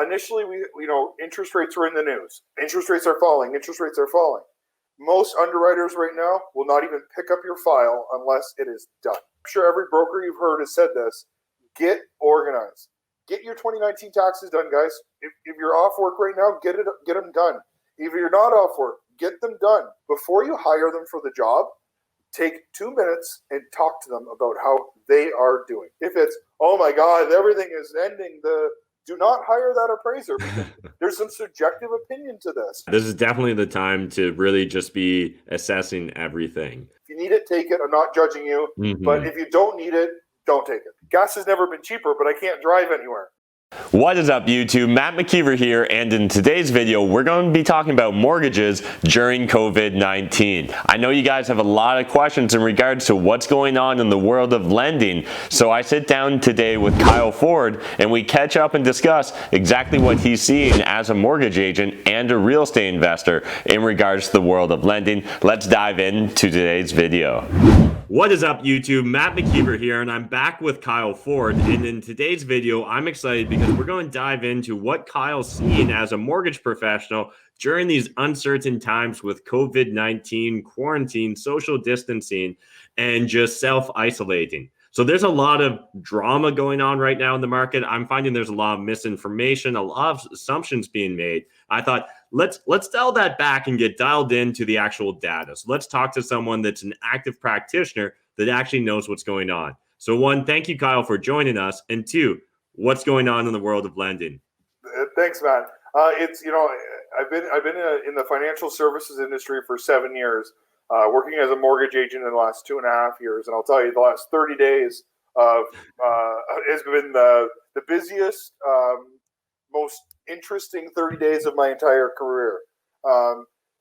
Initially, interest rates were in the news. Interest rates are falling. Interest rates are falling. Most underwriters right now will not even pick up your file unless it is done. I'm sure every broker you've heard has said this. Get organized. Get your 2019 taxes done, guys. If you're off work right now, get them done. If you're not off work, get them done. Before you hire them for the job, take 2 minutes and talk to them about how they are doing. If it's, oh my God, everything is ending, do not hire that appraiser because there's some subjective opinion to this. This is definitely the time to really just be assessing everything. If you need it, take it. I'm not judging you. But if you don't need it, don't take it. Gas has never been cheaper, but I can't drive anywhere. What is up, YouTube? Matt McKeever here, and in today's video, we're going to be talking about mortgages during COVID-19. I know you guys have a lot of questions in regards to what's going on in the world of lending, so I sit down today with Kyle Ford, and we catch up and discuss exactly what he's seeing as a mortgage agent and a real estate investor in regards to the world of lending. Let's dive into today's video. What is up, YouTube? Matt McKeever here, and I'm back with Kyle Ford. And in today's video, I'm excited because we're going to dive into what Kyle's seeing as a mortgage professional during these uncertain times with COVID-19, quarantine, social distancing, and just self-isolating. So there's a lot of drama going on right now in the market. I'm finding there's a lot of misinformation, a lot of assumptions being made. I thought, let's dial that back and get dialed into the actual data. So let's talk to someone that's an active practitioner that actually knows what's going on. So one, thank you, Kyle, for joining us. And two, what's going on in the world of lending? Thanks, Matt. I've been in the financial services industry for 7 years. Working as a mortgage agent in the last 2.5 years, and I'll tell you, the last 30 days has been the busiest, most interesting 30 days of my entire career.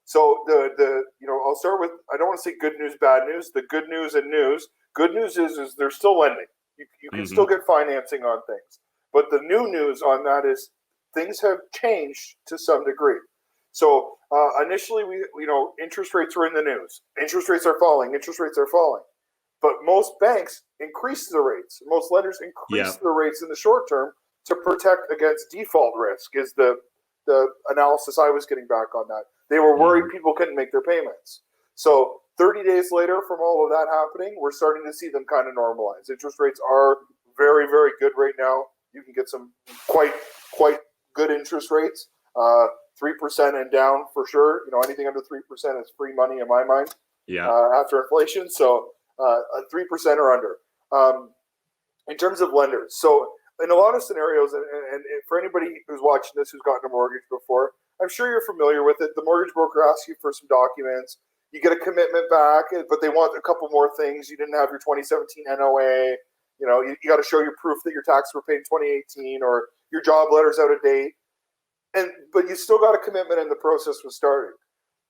So I'll start with, I don't want to say good news, bad news. The good news and news. Good news is they're still lending. You can still get financing on things, but the new news on that is things have changed to some degree. So initially, interest rates were in the news. Interest rates are falling. Interest rates are falling. But most banks increase the rates. Most lenders increase the rates in the short term to protect against default risk is the analysis I was getting back on that. They were worried people couldn't make their payments. So 30 days later from all of that happening, we're starting to see them kind of normalize. Interest rates are very, very good right now. You can get some quite good interest rates. 3% and down for sure. Anything under 3% is free money in my mind. After inflation, so 3% or under. In terms of lenders, so in a lot of scenarios, and for anybody who's watching this who's gotten a mortgage before, I'm sure you're familiar with it. The mortgage broker asks you for some documents. You get a commitment back, but they want a couple more things. You didn't have your 2017 NOA. You got to show your proof that your taxes were paid in 2018, or your job letter's out of date. But you still got a commitment and the process was started.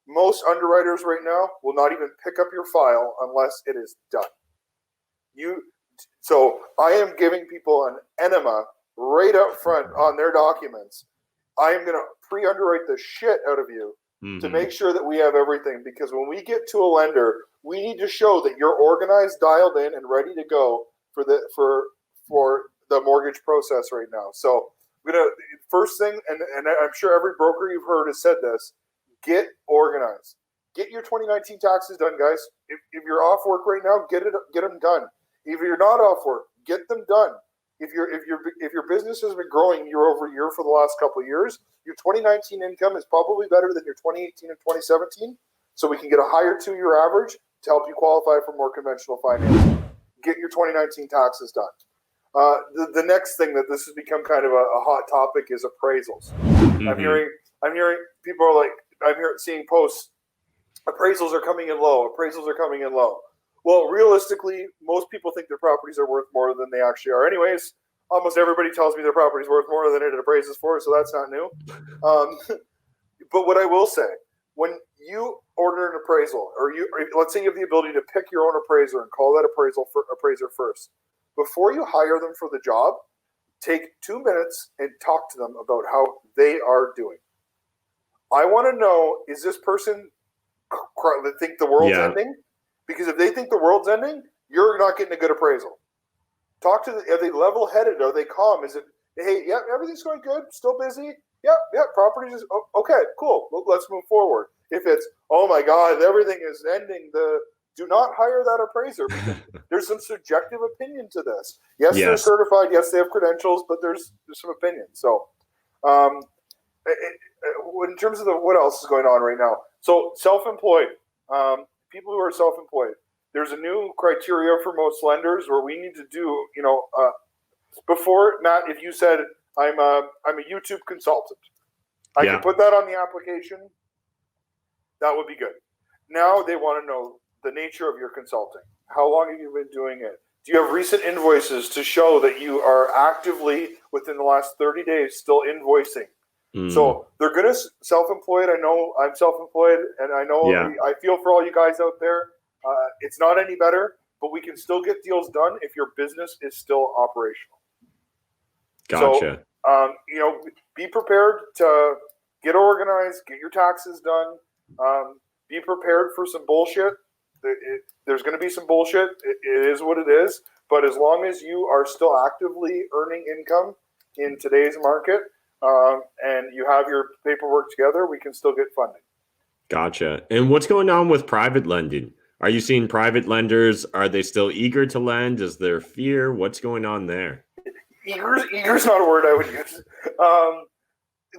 Most underwriters right now will not even pick up your file unless it is done. So I am giving people an enema right up front on their documents. I am going to pre-underwrite the shit out of you to make sure that we have everything, because when we get to a lender, we need to show that you're organized, dialed in, and ready to go for the mortgage process right now. So first thing, and I'm sure every broker you've heard has said this, get organized. Get your 2019 taxes done, guys. If you're off work right now, get them done. If you're not off work, get them done. If your business has been growing year over year for the last couple of years, your 2019 income is probably better than your 2018 and 2017. So we can get a higher 2-year average to help you qualify for more conventional financing. Get your 2019 taxes done. The next thing that this has become kind of a hot topic is appraisals. I'm hearing people are like, seeing posts, appraisals are coming in low. Appraisals are coming in low. Well, realistically, most people think their properties are worth more than they actually are. Anyways, almost everybody tells me their property is worth more than it appraises for, so that's not new. But what I will say, when you order an appraisal, or let's say you have the ability to pick your own appraiser and call that appraiser first. Before you hire them for the job, take 2 minutes and talk to them about how they are doing. I want to know, is this person that think the world's ending? Because if they think the world's ending, you're not getting a good appraisal. Talk to them. Are they level-headed? Are they calm? Is it Hey, yeah, everything's going good. Still busy. Yeah, properties is okay. Cool. Let's move forward. If it's, oh my God, everything is ending, do not hire that appraiser because there's some subjective opinion to this. Yes, they're Yes. certified. Yes, they have credentials, but there's some opinion. So, um, in terms of what else is going on right now, so self-employed, people who are self-employed, there's a new criteria for most lenders where we need to do, before, Matt, if you said I'm a YouTube consultant, I can put that on the application. That would be good. Now they want to know the nature of your consulting. How long have you been doing it? Do you have recent invoices to show that you are actively within the last 30 days still invoicing? So they're going to self-employed. I know I'm self-employed, and I know I feel for all you guys out there. It's not any better, but we can still get deals done if your business is still operational. Gotcha. So, be prepared to get organized, get your taxes done. Be prepared for some bullshit. There's going to be some bullshit. It is what it is. But as long as you are still actively earning income in today's market, and you have your paperwork together, we can still get funding. Gotcha. And what's going on with private lending? Are you seeing private lenders? Are they still eager to lend? Is there fear? What's going on there? Eager's not a word I would use.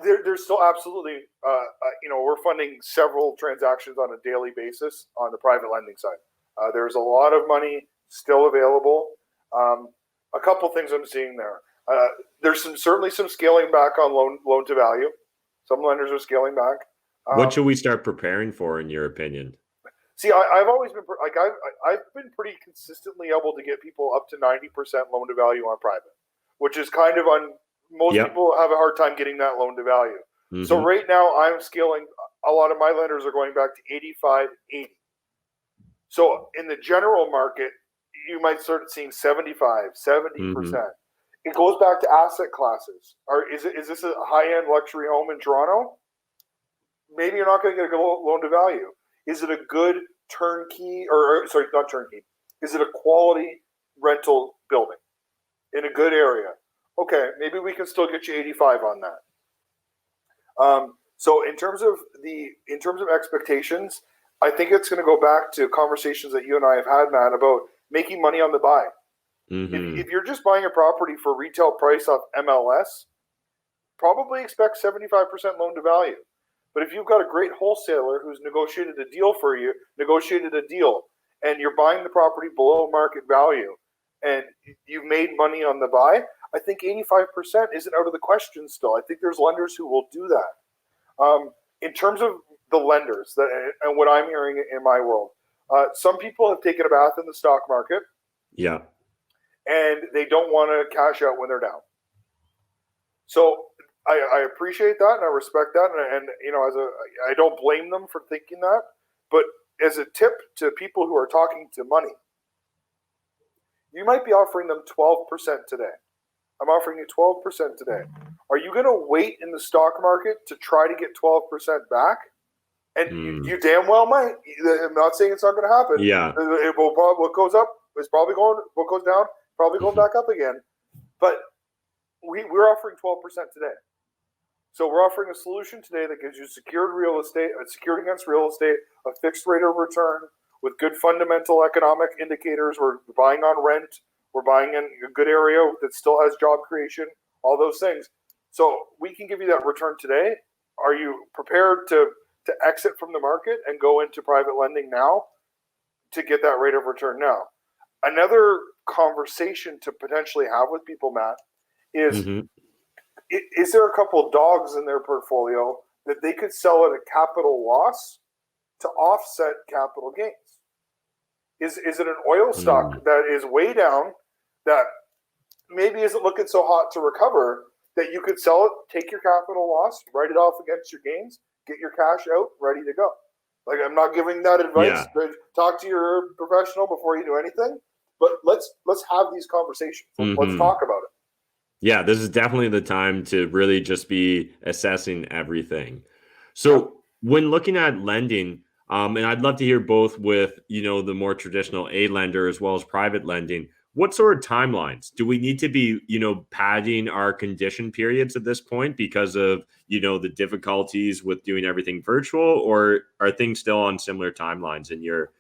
There's still absolutely, we're funding several transactions on a daily basis on the private lending side. There's a lot of money still available. A couple things I'm seeing there. There's certainly some scaling back on loan to value. Some lenders are scaling back. What should we start preparing for, in your opinion? See, I've always been I've been pretty consistently able to get people up to 90% loan to value on private, which is kind of most people have a hard time getting that loan to value. So right now I'm scaling. A lot of my lenders are going back to 85, 80. So in the general market, you might start seeing 75, 70%. It goes back to asset classes. Is this a high-end luxury home in Toronto? Maybe you're not going to get a loan to value. Is it a good turnkey, not turnkey? Is it a quality rental building in a good area? Okay, maybe we can still get you 85 on that. So in terms of expectations, I think it's going to go back to conversations that you and I have had, Matt, about making money on the buy. If you're just buying a property for retail price off MLS, probably expect 75% loan to value. But if you've got a great wholesaler who's negotiated a deal for you, and you're buying the property below market value, and you've made money on the buy, I think 85% isn't out of the question still. I think there's lenders who will do that. In terms of the lenders and what I'm hearing in my world, some people have taken a bath in the stock market. Yeah. And they don't want to cash out when they're down. So I appreciate that and I respect that, and I don't blame them for thinking that. But as a tip to people who are talking to money, you might be offering them 12% today. I'm offering you 12% today. Are you going to wait in the stock market to try to get 12% back? And you damn well might. I'm not saying it's not going to happen. Yeah. What goes up is probably going. What goes down probably going back up again. But we're offering 12% today. So we're offering a solution today that gives you secured against real estate, a fixed rate of return with good fundamental economic indicators. We're buying on rent. We're buying in a good area that still has job creation, all those things. So we can give you that return today. Are you prepared to exit from the market and go into private lending now to get that rate of return now? Another conversation to potentially have with people, Matt, is there a couple of dogs in their portfolio that they could sell at a capital loss to offset capital gains? Is it an oil stock that is way down that maybe isn't looking so hot to recover that you could sell it, take your capital loss, write it off against your gains, get your cash out, ready to go? Like, I'm not giving that advice. Yeah. Talk to your professional before you do anything. But let's have these conversations. Let's talk about it. Yeah, this is definitely the time to really just be assessing everything. So when looking at lending, and I'd love to hear both with, the more traditional A lender as well as private lending, what sort of timelines do we need to be, padding our condition periods at this point because of, the difficulties with doing everything virtual, or are things still on similar timelines in your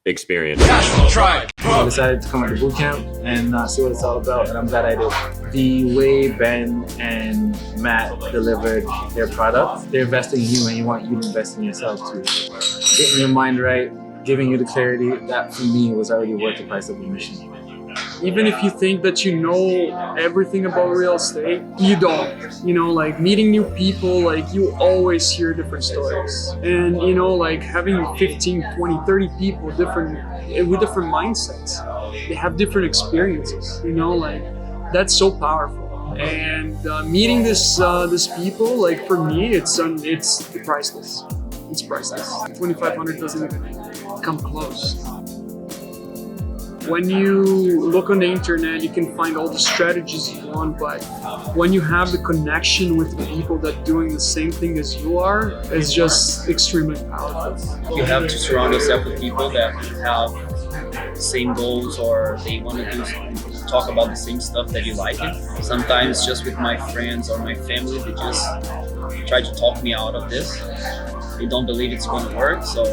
experience? Cashflow Tribe. I decided to come to boot camp and see what it's all about, and I'm glad I did. The way Ben and Matt delivered their product, they're investing in you, and you want you to invest in yourself too. Getting your mind right, giving you the clarity, that for me was already worth the price of admission. Even if you think that you know everything about real estate, you don't. Like meeting new people, like you always hear different stories. And like having 15, 20, 30 people with different mindsets. They have different experiences, like that's so powerful. And meeting this people, like for me, it's priceless. It's priceless. 2,500 doesn't even come close. When you look on the internet, you can find all the strategies you want, but when you have the connection with the people that are doing the same thing as you are, it's just extremely powerful. You have to surround yourself with people that have the same goals, or they want to talk about the same stuff that you like. And sometimes just with my friends or my family, they just try to talk me out of this. They don't believe it's going to work, so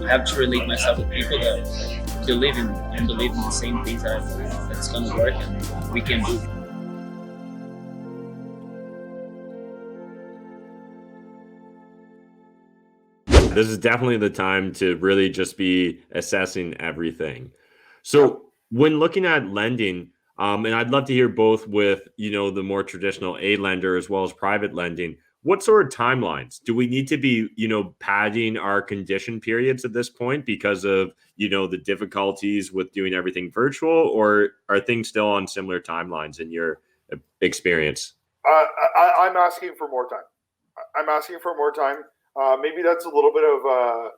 I have to relate myself with people that believe in the same things that's going to work and we can do. This is definitely the time to really just be assessing everything. So when looking at lending, and I'd love to hear both with, the more traditional A lender as well as private lending, what sort of timelines do we need to be, padding our condition periods at this point because of, the difficulties with doing everything virtual, or are things still on similar timelines in your experience? I'm asking for more time. I'm asking for more time. Maybe that's a little bit of,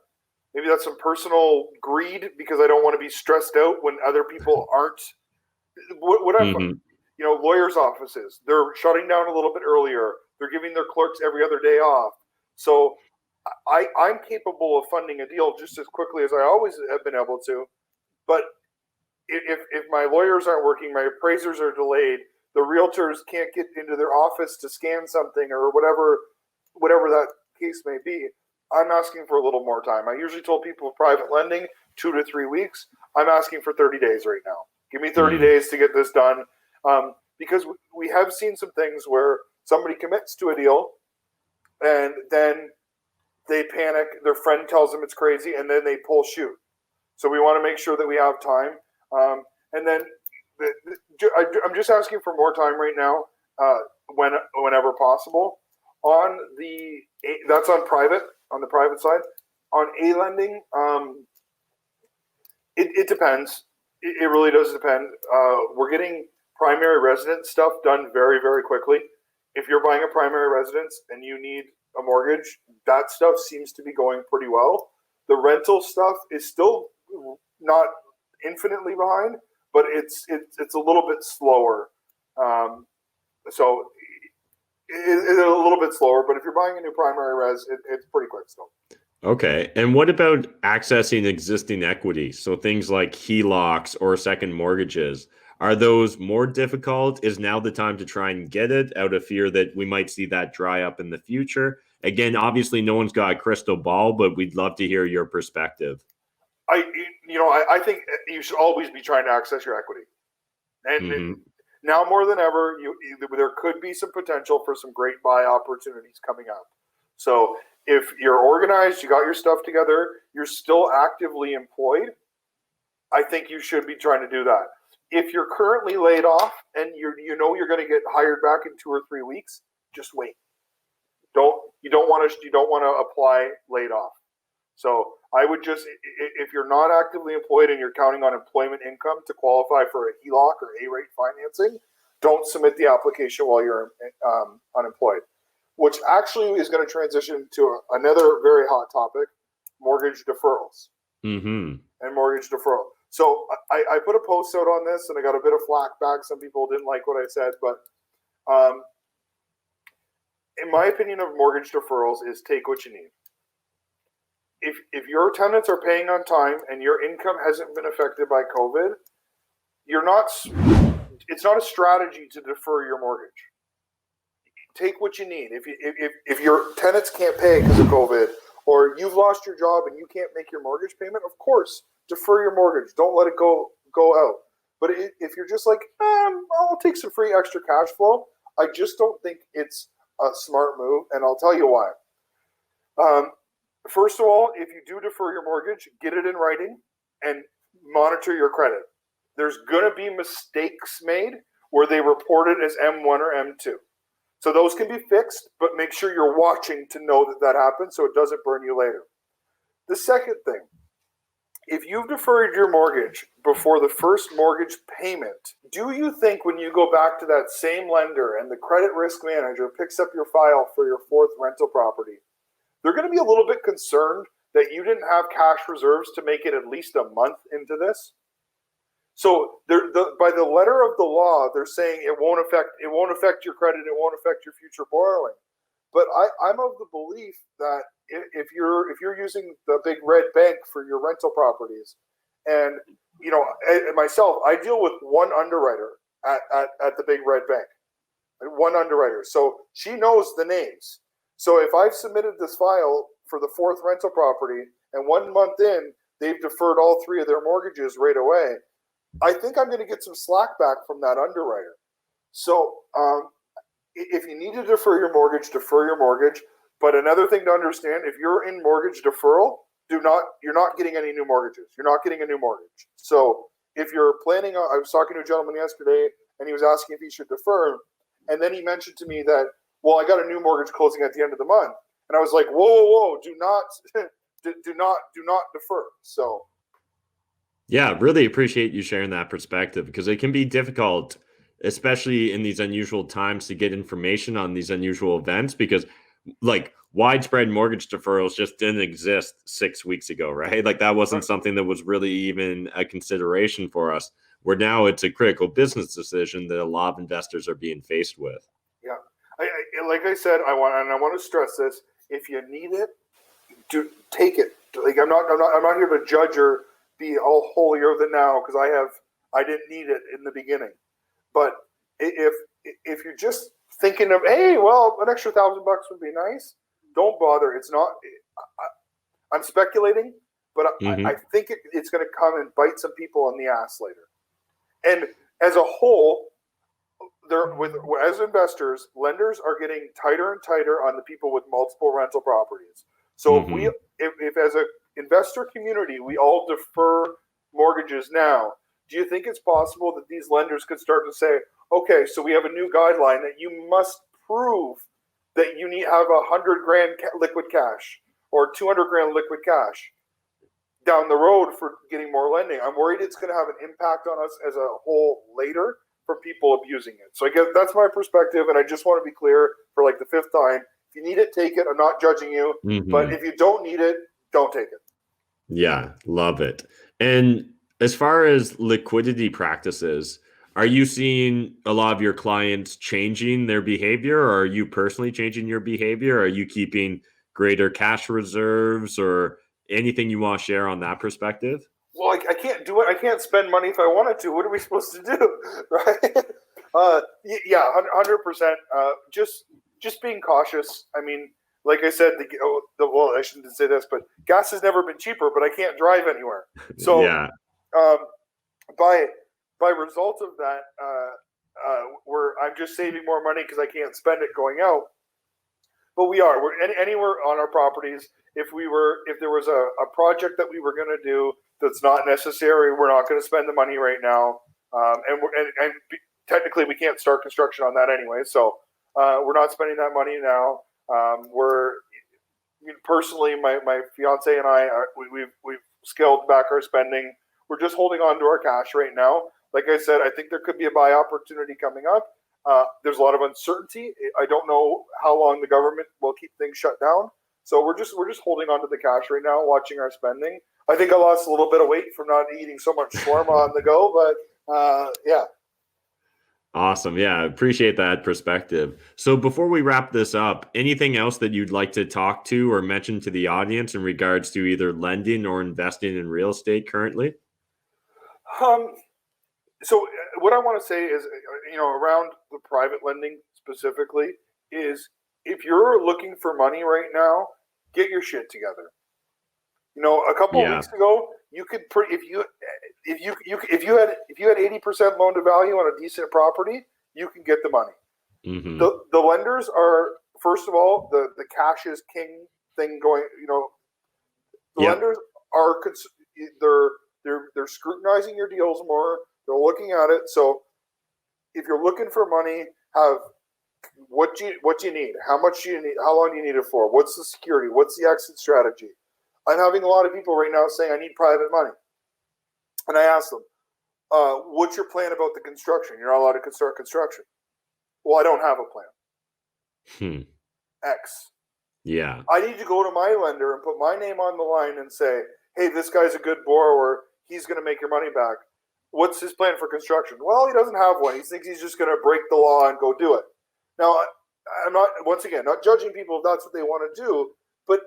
maybe that's some personal greed because I don't want to be stressed out when other people aren't. Lawyers' offices, they're shutting down a little bit earlier. They're giving their clerks every other day off. So I'm capable of funding a deal just as quickly as I always have been able to. But if my lawyers aren't working, my appraisers are delayed, the realtors can't get into their office to scan something or whatever that case may be, I'm asking for a little more time. I usually told people with private lending 2 to 3 weeks. I'm asking for 30 days right now. Give me 30 days to get this done. Because we have seen some things where somebody commits to a deal and then they panic, their friend tells them it's crazy, and then they pull shoot. So we want to make sure that we have time. And then I'm just asking for more time right now, whenever possible. That's on the private side. On A lending, it depends. It really does depend. We're getting primary residence stuff done very, very quickly. If you're buying a primary residence and you need a mortgage, that stuff seems to be going pretty well. The rental stuff is still not infinitely behind, but it's a little bit slower. So it's a little bit slower, but if you're buying a new primary res, it's pretty quick still. Okay. And what about accessing existing equity? So things like HELOCs or second mortgages, are those more difficult? Is now the time to try and get it out of fear that we might see that dry up in the future? Again, obviously no one's got a crystal ball, but we'd love to hear your perspective. I think you should always be trying to access your equity. And now more than ever, there could be some potential for some great buy opportunities coming up. So if you're organized, you got your stuff together, you're still actively employed, I think you should be trying to do that. If you're currently laid off and you're going to get hired back in 2 or 3 weeks, just wait. You don't want to apply laid off. So I would just, if you're not actively employed and you're counting on employment income to qualify for a HELOC or A-rate financing, don't submit the application while you're unemployed, which actually is going to transition to another very hot topic, mortgage deferrals and mortgage deferral. So I put a post out on this and I got a bit of flack back. Some people didn't like what I said, but in my opinion of mortgage deferrals is take what you need. If your tenants are paying on time and your income hasn't been affected by COVID, it's not a strategy to defer your mortgage. Take what you need. If your tenants can't pay because of COVID, or you've lost your job and you can't make your mortgage payment, of course, defer your mortgage. Don't let it go out. But if you're just like, I'll take some free extra cash flow, I just don't think it's a smart move, and I'll tell you why. First of all, if you do defer your mortgage, get it in writing and monitor your credit. There's going to be mistakes made where they report it as M1 or M2. So those can be fixed, but make sure you're watching to know that happens so it doesn't burn you later. The second thing, if you've deferred your mortgage before the first mortgage payment, do you think when you go back to that same lender and the credit risk manager picks up your file for your fourth rental property, they're going to be a little bit concerned that you didn't have cash reserves to make it at least a month into this? So by the letter of the law, they're saying it won't affect your credit, it won't affect your future borrowing. But I'm of the belief that if you're using the big red bank for your rental properties, and myself, I deal with one underwriter at the big red bank, one underwriter, so she knows the names. So if I've submitted this file for the fourth rental property, and 1 month in they've deferred all three of their mortgages right away, I think I'm going to get some slack back from that underwriter. So if you need to defer your mortgage, defer your mortgage. But another thing to understand, if you're in mortgage deferral, you're not getting any new mortgages. You're not getting a new mortgage. So if you're planning on, I was talking to a gentleman yesterday, and he was asking if he should defer. And then he mentioned to me that, well, I got a new mortgage closing at the end of the month. And I was like, whoa, do not defer. So. Yeah, really appreciate you sharing that perspective, because it can be difficult, especially in these unusual times, to get information on these unusual events, because like widespread mortgage deferrals just didn't exist 6 weeks ago, right? Like that wasn't something that was really even a consideration for us, where now it's a critical business decision that a lot of investors are being faced with. Yeah. Like I said, I want to stress this. If you need it, take it. Like I'm not here to judge or be all holier than now because I didn't need it in the beginning. But if you're just thinking of, hey, well, an extra $1,000 would be nice, don't bother. It's not. I'm speculating, but I think it's going to come and bite some people in the ass later. And as a whole, as investors, lenders are getting tighter and tighter on the people with multiple rental properties. So if as a investor community, we all defer mortgages now, do you think it's possible that these lenders could start to say, okay, so we have a new guideline that you must prove that you need to have $100,000 liquid cash or $200,000 liquid cash down the road for getting more lending? I'm worried it's going to have an impact on us as a whole later from people abusing it. So I guess that's my perspective, and I just want to be clear for like the fifth time. If you need it, take it. I'm not judging you, but if you don't need it, don't take it. Yeah, love it. And as far as liquidity practices, are you seeing a lot of your clients changing their behavior, or are you personally changing your behavior? Are you keeping greater cash reserves, or anything you want to share on that perspective? Well, I can't do it. I can't spend money if I wanted to. What are we supposed to do, right? Yeah, 100%. Just being cautious. I mean, like I said, well, I shouldn't say this, but gas has never been cheaper, but I can't drive anywhere. So, yeah. By result of that, I'm just saving more money because I can't spend it going out. But we're anywhere on our properties. If there was a project that we were going to do that's not necessary, we're not going to spend the money right now. And technically, we can't start construction on that anyway. So we're not spending that money now. Personally, my fiance and I we've scaled back our spending. We're just holding on to our cash right now. Like I said, I think there could be a buy opportunity coming up. There's a lot of uncertainty. I don't know how long the government will keep things shut down. So we're just holding on to the cash right now, watching our spending. I think I lost a little bit of weight from not eating so much shawarma on the go, but yeah. Awesome. Yeah, appreciate that perspective. So before we wrap this up, anything else that you'd like to talk to or mention to the audience in regards to either lending or investing in real estate currently? So what I want to say is, around the private lending specifically, is if you're looking for money right now, get your shit together. A couple of weeks ago, you could if you had 80% loan to value on a decent property, you can get the money. Mm-hmm. The lenders are, first of all, the cash is king thing going. The lenders are they're scrutinizing your deals more. They're looking at it. So if you're looking for money, have what do you need? How much do you need? How long do you need it for? What's the security? What's the exit strategy? I'm having a lot of people right now saying, I need private money. And I ask them, what's your plan about the construction? You're not allowed to start construction. Well, I don't have a plan. X. Yeah. I need to go to my lender and put my name on the line and say, hey, this guy's a good borrower. He's going to make your money back. What's his plan for construction? Well, he doesn't have one. He thinks he's just going to break the law and go do it. Now, I'm not, once again, not judging people if that's what they want to do, but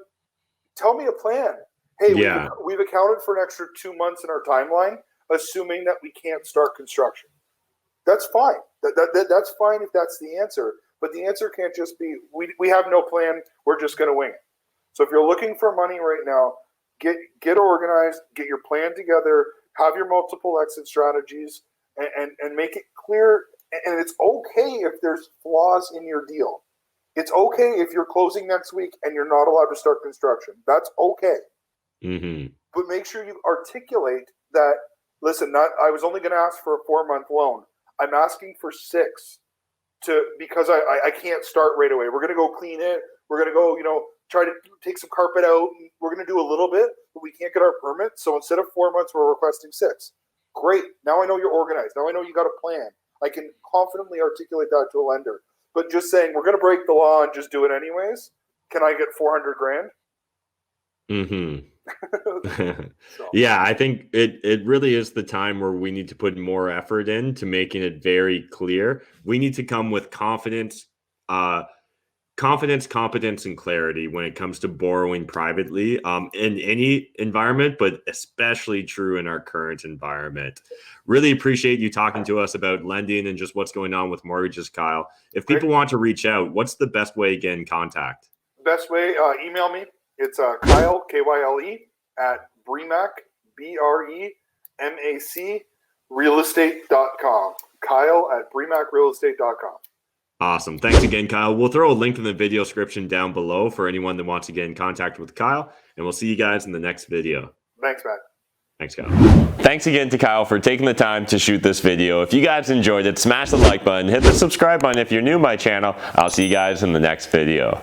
tell me a plan. Hey, we've accounted for an extra 2 months in our timeline, assuming that we can't start construction. That's fine. That's fine if that's the answer. But the answer can't just be, we have no plan, we're just going to wing it. So if you're looking for money right now, get organized, get your plan together, have your multiple exit strategies, and make it clear. And it's okay if there's flaws in your deal. It's okay if you're closing next week and you're not allowed to start construction. That's okay. Mm-hmm. But make sure you articulate that, listen, I was only going to ask for a 4-month loan. I'm asking for 6 because I can't start right away. We're going to go clean it. We're going to go, try to take some carpet out. We're going to do a little bit, but we can't get our permit. So instead of 4 months, we're requesting 6. Great. Now I know you're organized. Now I know you got a plan. I can confidently articulate that to a lender. But just saying we're going to break the law and just do it anyways. Can I get $400,000? Mm-hmm. Yeah, I think it really is the time where we need to put more effort into making it very clear. We need to come with confidence, competence, and clarity when it comes to borrowing privately in any environment, but especially true in our current environment. Really appreciate you talking to us about lending and just what's going on with mortgages, Kyle. If people want to reach out, what's the best way, again, contact? Best way, email me. It's Kyle, Kyle, at BREMAC, BREMAC, realestate.com. Kyle at BREMACrealestate.com. Awesome. Thanks again, Kyle. We'll throw a link in the video description down below for anyone that wants to get in contact with Kyle, and we'll see you guys in the next video. Thanks, Matt. Thanks, Kyle. Thanks again to Kyle for taking the time to shoot this video. If you guys enjoyed it, smash the like button, hit the subscribe button if you're new to my channel. I'll see you guys in the next video.